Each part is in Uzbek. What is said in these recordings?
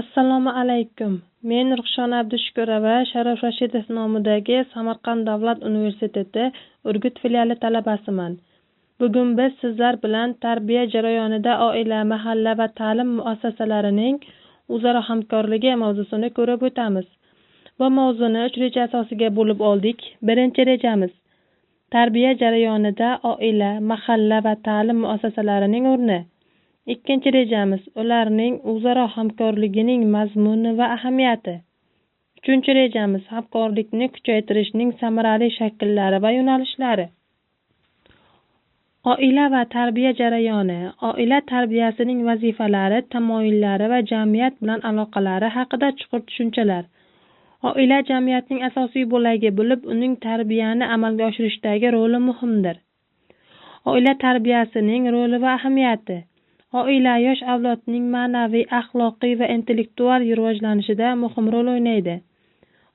Assalomu alaykum. Men Ruxshona Abdushukurova Sharof Rashidov nomidagi Samarqand davlat universiteti Urgut filiali talabasiman. Bugun biz sizlar bilan tarbiya jarayonida oila, mahalla va ta'lim muassasalarining o'zaro hamkorligi mavzusini ko'rib o'tamiz. Bu mavzuni 3 reja asosiga bo'lib oldik. Birinchi rejamiz: tarbiya jarayonida oila, mahalla va ta'lim muassasalarining o'rni. Ikkinchi rejamiz: ularning o'zaro hamkorligining mazmuni va ahamiyati. Uchinchi rejamiz: hamkorlikni kuchaytirishning samarali shakllari va yo'nalishlari. Oila va tarbiya jarayoni. Oila tarbiyasining vazifalari, tamoyillari va jamiyat bilan aloqalari haqida chuqur tushunchalar. Oila jamiyatning asosiy bo'lagi bo'lib, uning tarbiyani amalga oshirishdagi roli muhimdir. Oila tarbiyasining roli va ahamiyati. Oila yosh avlodning ma'naviy, axloqiy va intellektual rivojlanishida muhim rol o'ynaydi.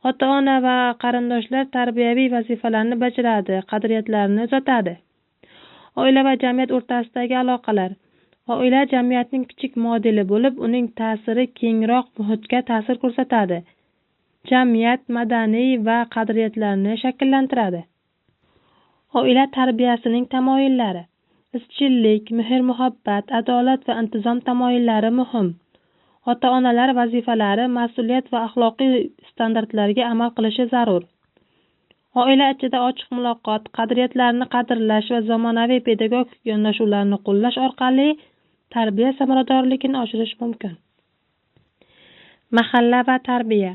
Ota-ona va qarindoshlar tarbiyaviy vazifalarni bajaradi, qadriyatlarni uzatadi. Oila va jamiyat o'rtasidagi aloqalar. Oila jamiyatning kichik modeli bo'lib, uning ta'siri kengroq muhitga ta'sir ko'rsatadi. Jamiyat madaniy va qadriyatlarni shakllantiradi. Oila tarbiyasining tamoyillari. Izchillik, mehr-muhabbat, adolat va intizom tamoyillari muhim. Ota-onalar vazifalari, mas'uliyat va axloqiy standartlarga amal qilishi zarur. Oila ichida ochiq muloqot, qadriyatlarni qadrlash va zamonaviy pedagogik yondashuvlarni qo'llash orqali tarbiya samaradorligini oshirish mumkin. Mahalla va tarbiya.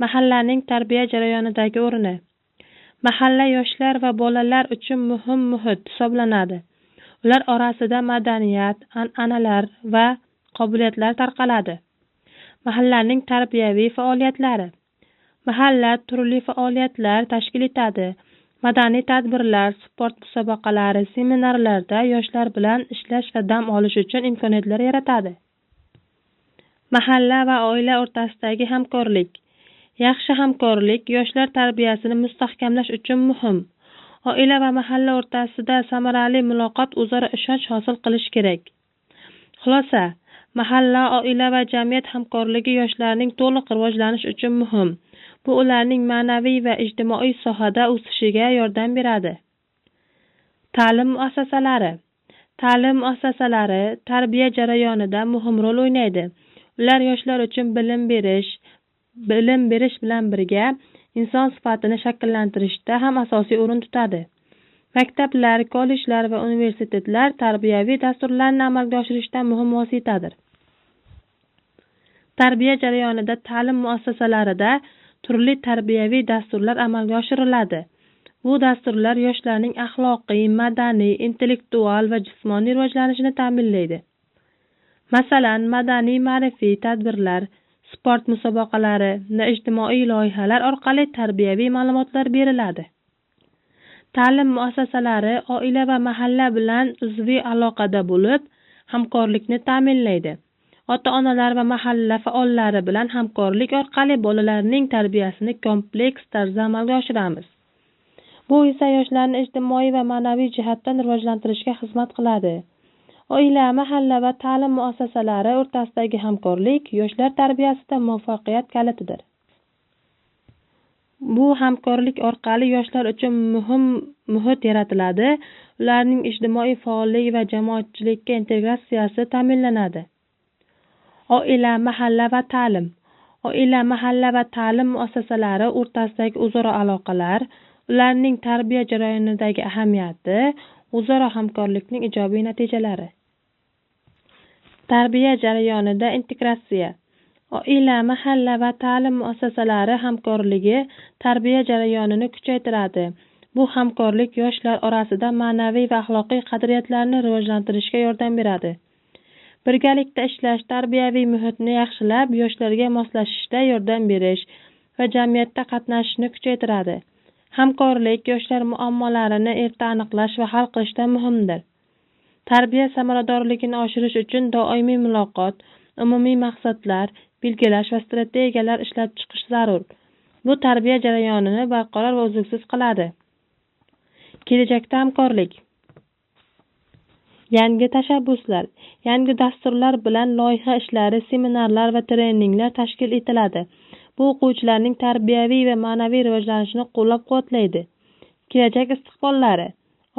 Mahallaning tarbiya jarayonidagi o'rni. Mahalla yoshlar va bolalar uchun muhim muhit hisoblanadi. Ular orasida madaniyat, an'analar va qobiliyatlar tarqaladi. Mahallaning tarbiyaviy faoliyatlari. Mahalla turli faoliyatlar tashkil etadi. Madaniy tadbirlar, sport musobaqalari, seminarlarda yoshlar bilan ishlash va dam olish uchun imkoniyatlar yaratadi. Mahalla va oila o'rtasidagi hamkorlik. Yaxshi hamkorlik yoshlar tarbiyasini mustahkamlash uchun muhim. Oila va mahalla o'rtasida samarali muloqot, o'zaro ishonch hosil qilish kerak. Xulosa: mahalla, oila va jamiyat hamkorligi yoshlarning to'liq rivojlanishi uchun muhim. Bu ularning ma'naviy va ijtimoiy sohada o'sishiga yordam beradi. Ta'lim muassasalari. Ta'lim muassasalari tarbiya jarayonida muhim rol o'ynaydi. Ular yoshlar uchun bilim berish bilan birga inson sifatini shakllantirishda ham asosiy o'rin tutadi. Maktablar, kollejlar va universitetlar tarbiyaviy dasturlarni amalga oshirishda muhim vositadir. Tarbiya jarayonida ta'lim muassasalarida turli tarbiyaviy dasturlar amalga oshiriladi. Bu dasturlar yoshlarning axloqiy, madaniy, intellektual va jismoniy rivojlanishini ta'minlaydi. Masalan, madaniy-ma'rifiy tadbirlar, sport musobaqalari va ijtimoiy loyihalar orqali tarbiyaviy ma'lumotlar beriladi. Ta'lim muassasalari oila va mahalla bilan uzviy aloqada bo'lib, hamkorlikni ta'minlaydi. Ota-onalar va mahalla faollari bilan hamkorlik orqali bolalarning tarbiyasini kompleks tarzda amalga oshiramiz. Bu esa yoshlarni ijtimoiy va ma'naviy jihatdan rivojlantirishga xizmat qiladi. Oila, mahalla va ta'lim muassasalari o'rtasidagi hamkorlik yoshlar tarbiyasida muvaffaqiyat kalitidir. Bu hamkorlik orqali yoshlar uchun muhim muhit yaratiladi, ularning ijtimoiy faollik va jamoatchilikka integratsiyasi ta'minlanadi. Oila, mahalla va ta'lim. Oila, mahalla va ta'lim muassasalari o'rtasidagi o'zaro aloqalar, ularning tarbiya jarayonidagi ahamiyati, o'zaro hamkorlikning ijobiy natijalari. Tarbiya jarayonida integratsiya. Oila, mahalla va ta'lim muassasalari hamkorligi tarbiya jarayonini kuchaytiradi. Bu hamkorlik yoshlar orasida ma'naviy va axloqiy qadriyatlarni rivojlantirishga yordam beradi. Birgalikda ishlash tarbiyaviy muhitni yaxshilab, yoshlarga moslashishda yordam berish va jamiyatda qatnashishni kuchaytiradi. Hamkorlik yoshlar muammolarini erta aniqlash va hal qilishda muhimdir. Tarbiya samaradorligini oshirish uchun doimiy muloqot, umumiy maqsadlar belgilash va strategiyalar ishlab chiqish zarur. Bu tarbiya jarayonini barqaror va uzluksiz qiladi. Kelajakda hamkorlik. Yangi tashabbuslar, yangi dasturlar bilan loyiha ishlari, seminarlar va treninglar tashkil etiladi. Bu o'quvchilarning tarbiyaviy va ma'naviy rivojlanishini qo'llab-quvvatlaydi. Kelajak istiqbollari.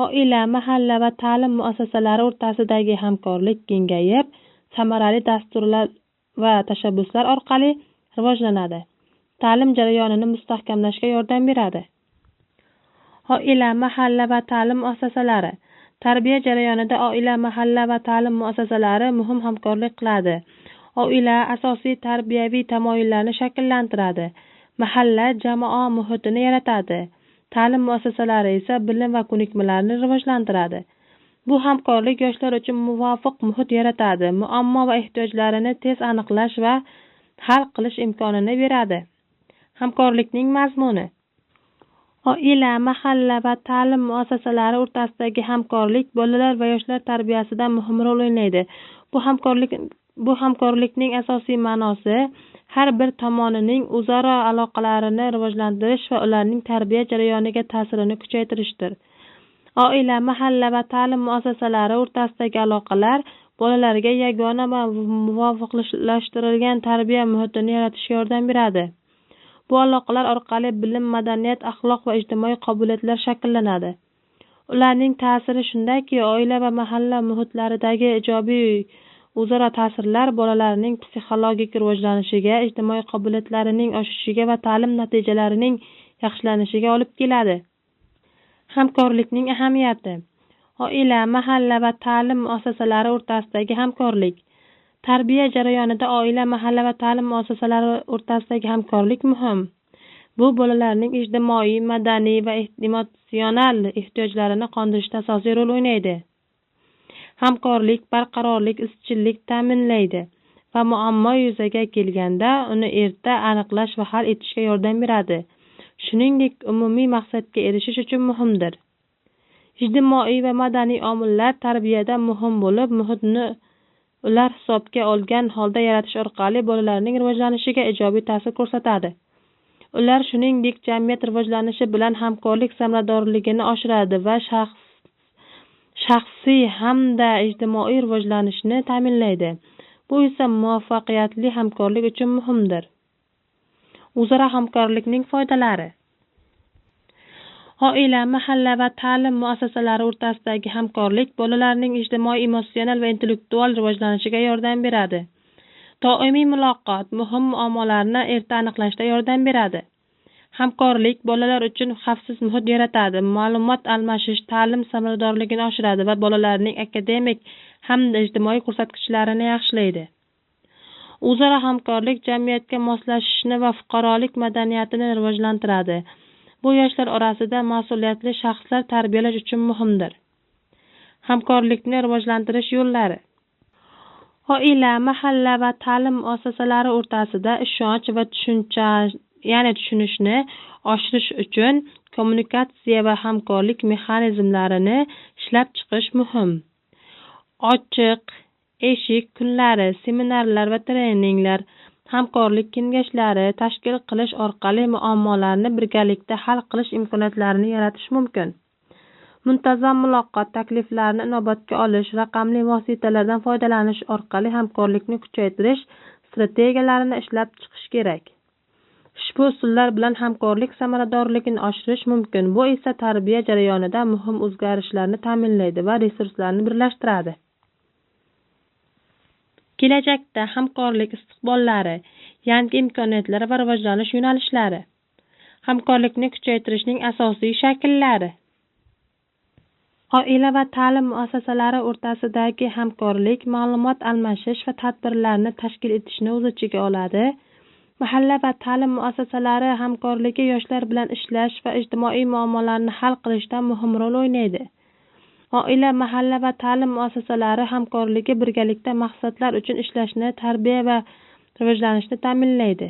Oila, mahalla va ta'lim muassasalari o'rtasidagi hamkorlik kengayib, samarali dasturlar va tashabbuslar orqali rivojlanadi. Ta'lim jarayonini mustahkamlashga yordam beradi. Oila, mahalla va ta'lim muassasalari. Tarbiya jarayonida oila, mahalla va ta'lim muassasalari muhim hamkorlik qiladi. Oila asosiy tarbiyaviy tamoyillarni shakllantiradi. Mahalla jamoa muhitini yaratadi. Ta'lim muassasalari esa bilim va ko'nikmalarni rivojlantiradi. Bu hamkorlik yoshlar uchun muvofiq muhit yaratadi, muammo va ehtiyojlarini tez aniqlash va hal qilish imkonini beradi. Hamkorlikning mazmuni. Oila, mahalla va ta'lim muassasalari o'rtasidagi hamkorlik bolalar va yoshlar tarbiyasida muhim rol o'ynaydi. Bu hamkorlikning asosiy ma'nosi har bir tomonining o'zaro aloqalarini rivojlantirish va ularning tarbiya jarayoniga ta'sirini kuchaytirishdir. Oila, mahalla va ta'lim muassasalari o'rtasidagi aloqalar bolalarga yagona va muvofiqlashtirilgan tarbiya muhitini yaratishga yordam beradi. Bu aloqalar orqali bilim, madaniyat, axloq va ijtimoiy qobiliyatlar shakllanadi. Ularning ta'siri shundaki, oila va mahalla muhitlaridagi ijobiy o'zaro ta'sirlar bolalarning psixologik rivojlanishiga, ijtimoiy qobiliyatlarining oshishiga va ta'lim natijalarining yaxshilanishiga olib keladi. Hamkorlikning ahamiyati. Oila, mahalla va ta'lim muassasalari o'rtasidagi hamkorlik. Tarbiya jarayonida oila, mahalla va ta'lim muassasalari o'rtasidagi hamkorlik muhim. Bu bolalarning ijtimoiy, madaniy va emotsional ehtiyojlarini qondirishda asosiy rol o'ynaydi. Hamkorlik barqarorlik, izchillik ta'minlaydi va muammo yuzaga kelganda uni erta aniqlash va hal etishga yordam beradi. Shuningdek, umumiy maqsadga erishish uchun muhimdir. Ijtimoiy va madaniy omillar tarbiyada muhim bo'lib, muhitni ular hisobga olgan holda yaratish orqali bolalarning rivojlanishiga ijobiy ta'sir ko'rsatadi. Ular shuningdek jamiyat rivojlanishi bilan hamkorlik samaradorligini oshiradi va shaxsiy hamda ijtimoiy rivojlanishni ta'minlaydi. Bu esa muvaffaqiyatli hamkorlik uchun muhimdir. O'zaro hamkorlikning foydalari. Oila, mahalla va ta'lim muassasalari o'rtasidagi hamkorlik bolalarning ijtimoiy, emotsional va intellektual rivojlanishiga yordam beradi. Doimiy muloqot muhim muammolarni erta aniqlashda yordam beradi. Hamkorlik bolalar uchun xavfsiz muhit yaratadi, ma'lumot almashish, ta'lim samaradorligini oshiradi va bolalarning akademik hamda ijtimoiy ko'rsatkichlarini yaxshilaydi. O'zaro hamkorlik jamiyatga moslashishni va fuqarolik madaniyatini rivojlantiradi. Bu yoshlar orasida mas'uliyatli shaxslar tarbiyalash uchun muhimdir. Hamkorlikni rivojlantirish yo'llari. Oila, mahalla va ta'lim muassasalari o'rtasida ishonch va tushunishni oshirish uchun kommunikatsiya va hamkorlik mexanizmlarini ishlab chiqish muhim. Ochiq eshik kunlari, seminarlar va treninglar, hamkorlik kengashlari tashkil qilish orqali muammolarni birgalikda hal qilish imkoniyatlarini yaratish mumkin. Muntazam muloqot, takliflarni inobatga olish, raqamli vositalardan foydalanish orqali hamkorlikni kuchaytirish strategiyalarini ishlab chiqish kerak. Ushbu usullar bilan hamkorlik samaradorligini oshirish mumkin. Bu esa tarbiya jarayonida muhim o'zgarishlarni ta'minlaydi va resurslarni birlashtiradi. Kelajakda hamkorlik istiqbollari, yangi imkoniyatlar va rivojlanish yo'nalishlari. Hamkorlikni kuchaytirishning asosiy shakllari. Oila va ta'lim muassasalari o'rtasidagi hamkorlik ma'lumot almashish va tadbirlarni tashkil etishni o'z ichiga oladi. Mahalla va ta'lim muassasalari hamkorligi yoshlar bilan ishlash va ijtimoiy muammolarni hal qilishda muhim rol o'ynaydi. Oila, mahalla va ta'lim muassasalari hamkorligi birgalikda maqsadlar uchun ishlashni, tarbiya va rivojlanishni ta'minlaydi.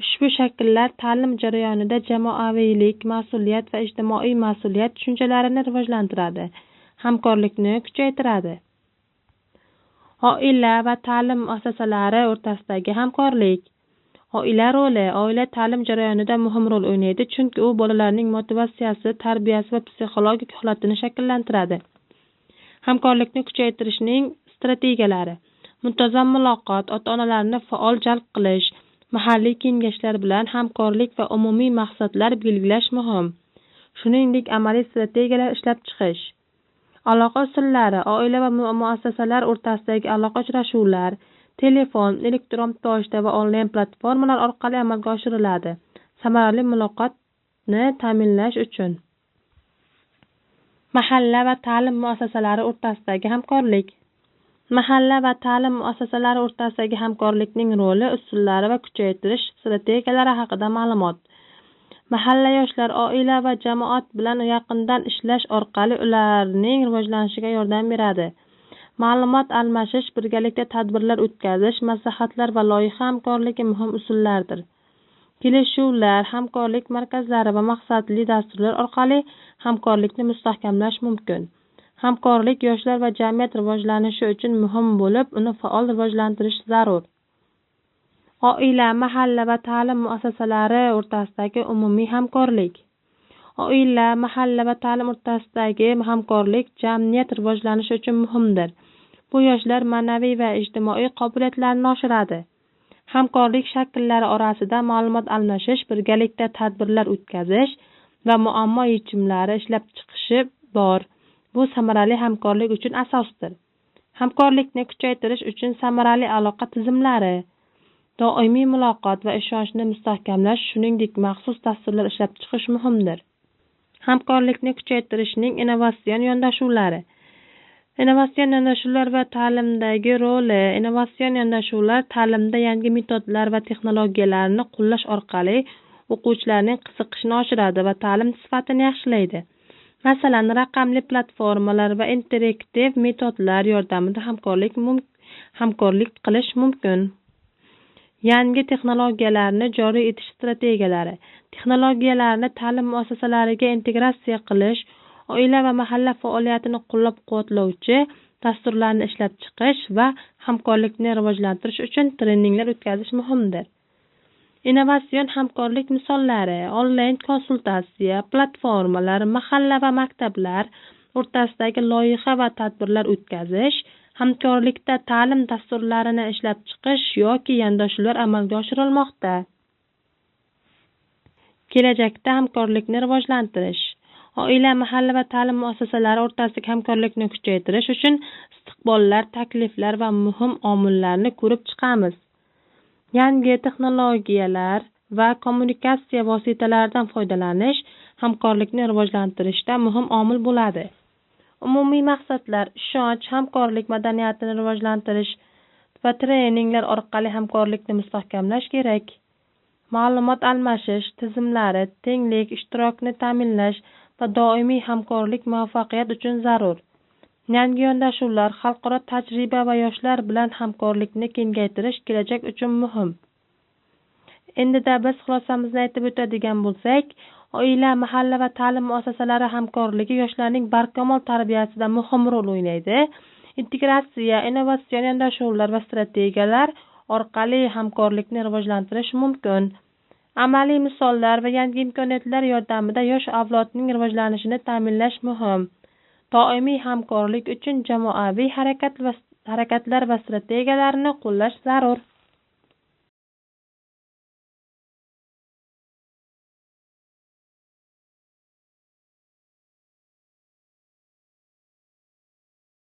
Ushbu shakllar ta'lim jarayonida jamoaviylik, mas'uliyat va ijtimoiy mas'uliyat tushunchalarini rivojlantiradi, hamkorlikni kuchaytiradi. Oila va ta'lim muassasalari o'rtasidagi hamkorlik. Oila roli oila ta'lim jarayonida muhim rol o'ynaydi, chunki u bolalarning motivatsiyasi, tarbiyasi va psixologik holatini shakllantiradi. Hamkorlikni kuchaytirishning strategiyalari: muntazam muloqot, ota-onalarni faol jalb qilish, mahalliy kengashlar bilan hamkorlik va umumiy maqsadlar belgilash muhim. Shuningdek, amaliy strategiyalar ishlab chiqish. Aloqa usullari: oila va muassasalar o'rtasidagi aloqa uchrashuvlar, telefon, elektron pochta va onlayn platformalar orqali amalga oshiriladi. Samarali muloqotni ta'minlash uchun mahalla va ta'lim muassasalari o'rtasidagi hamkorlik. Mahalla va ta'lim muassasalari o'rtasidagi hamkorlikning roli, usullari va kuchaytirish strategiyalari haqida ma'lumot. Mahalla yoshlar, oila va jamoat bilan yaqindan ishlash orqali ularning rivojlanishiga yordam beradi. Ma'lumot almashish, birgalikda tadbirlar o'tkazish, maslahatlar va loyiha hamkorligi muhim usullardir. Kelishuvlar, hamkorlik markazlari va maqsadli dasturlar orqali hamkorlikni mustahkamlash mumkin. Hamkorlik yoshlar va jamiyat rivojlanishi uchun muhim bo'lib, uni faol rivojlantirish zarur. Oila, mahalla va ta'lim muassasalari o'rtasidagi umumiy hamkorlik. Oila, mahalla va ta'lim o'rtasidagi hamkorlik jamiyat rivojlanishi uchun muhimdir. Bu yoshlar ma'naviy va ijtimoiy qobiliyatlarini oshiradi. Hamkorlik shakllari orasida ma'lumot almashish, birgalikda tadbirlar o'tkazish va muammo yechimlari ishlab chiqishi bor. Bu samarali hamkorlik uchun asosdir. Hamkorlikni kuchaytirish uchun samarali aloqa tizimlari, doimiy muloqot va ishonchni mustahkamlash, shuningdek maxsus dasturlar ishlab chiqish muhimdir. Hamkorlikni kuchaytirishning innovatsion yondashuvlari. Innovatsion yondashuvlar va ta'limdagi roli. Innovatsion yondashuvlar ta'limda yangi metodlar va texnologiyalarni qo'llash orqali o'quvchilarning qiziqishini oshiradi va ta'lim sifatini yaxshilaydi. Masalan, raqamli platformalar va interaktiv metodlar yordamida hamkorlik qilish mumkin. Yangi texnologiyalarni joriy etish strategiyalari. Texnologiyalarni ta'lim muassasalariga integratsiya qilish, oila va mahalla faoliyatini qo'llab-quvvatlovchi dasturlarni ishlab chiqish va hamkorlikni rivojlantirish uchun treninglar o'tkazish muhimdir. Innovatsion hamkorlik misollari: onlayn konsultatsiya platformalar, mahalla va maktablar o'rtasidagi loyiha va tadbirlar o'tkazish, hamkorlikda ta'lim dasturlarini ishlab chiqish yoki yondashuvlar amalga oshirilmoqda. Kelajakda hamkorlikni rivojlantirish. Oila, mahalla va ta'lim muassasalari o'rtasidagi hamkorlikni kuchaytirish uchun istiqbollar, takliflar va muhim omillarni ko'rib chiqamiz. Yangi texnologiyalar va kommunikatsiya vositalaridan foydalanish hamkorlikni rivojlantirishda muhim omil bo'ladi. Umumiy maqsadlar: ishonch, hamkorlik madaniyatini rivojlantirish va treninglar orqali hamkorlikni mustahkamlash kerak. Ma'lumot almashish tizimlari, tenglik, ishtirokni ta'minlash va doimiy hamkorlik muvaffaqiyat uchun zarur. Yangi yondashuvlar, xalqaro tajriba va yoshlar bilan hamkorlikni kengaytirish kelajak uchun muhim. Endida biz xulosamizni aytib o'tadigan bo'lsak, oila, mahalla va ta'lim muassasalari hamkorligi yoshlarning barkamol tarbiyasida muhim rol o'ynaydi. Integratsiya, innovatsion yondashuvlar va strategiyalar orqali hamkorlikni rivojlantirish mumkin. Amaliy misollar va yangi imkoniyatlar yordamida yosh avlodning rivojlanishini ta'minlash muhim. Doimiy hamkorlik uchun jamoaviy harakatlar va strategiyalarni qo'llash zarur.